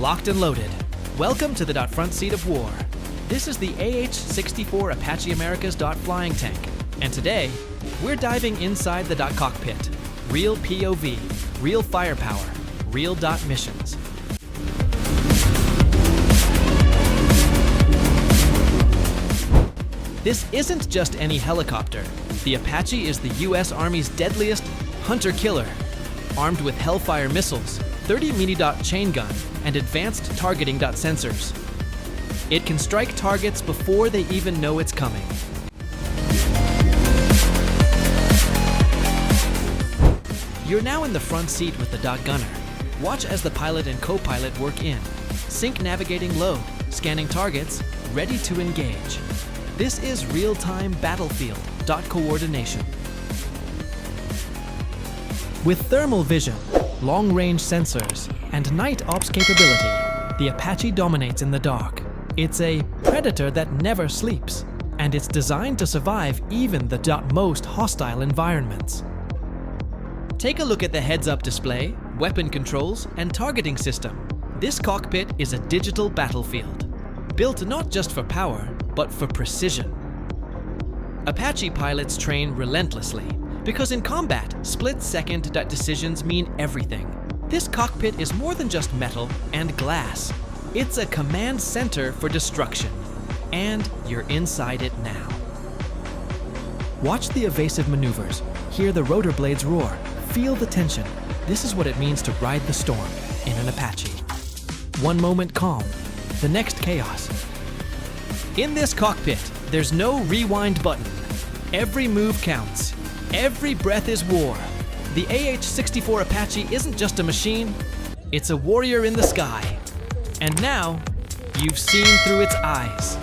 Locked and loaded. Welcome to the front seat of war. This is the AH-64 Apache America's flying tank. And today, we're diving inside the cockpit. Real POV, real firepower, real missions. This isn't just any helicopter. The Apache is the U.S. Army's deadliest hunter-killer, armed with Hellfire missiles, 30 mini chain gun, and advanced targeting sensors. It can strike targets before they even know it's coming. You're now in the front seat with the gunner. Watch as the pilot and co-pilot work in, sync navigating low, scanning targets, ready to engage. This is real-time battlefield coordination. With thermal vision, long-range sensors, and night ops capability, the Apache dominates in the dark. It's a predator that never sleeps, and it's designed to survive even the most hostile environments. Take a look at the heads-up display, weapon controls, and targeting system. This cockpit is a digital battlefield, built not just for power, but for precision. Apache pilots train relentlessly, because in combat, split-second decisions mean everything. This cockpit is more than just metal and glass. It's a command center for destruction, and you're inside it now. Watch the evasive maneuvers, hear the rotor blades roar, feel the tension. This is what it means to ride the storm in an Apache. One moment calm, the next chaos. In this cockpit, there's no rewind button. Every move counts. Every breath is war. The AH-64 Apache isn't just a machine, it's a warrior in the sky. And now, you've seen through its eyes.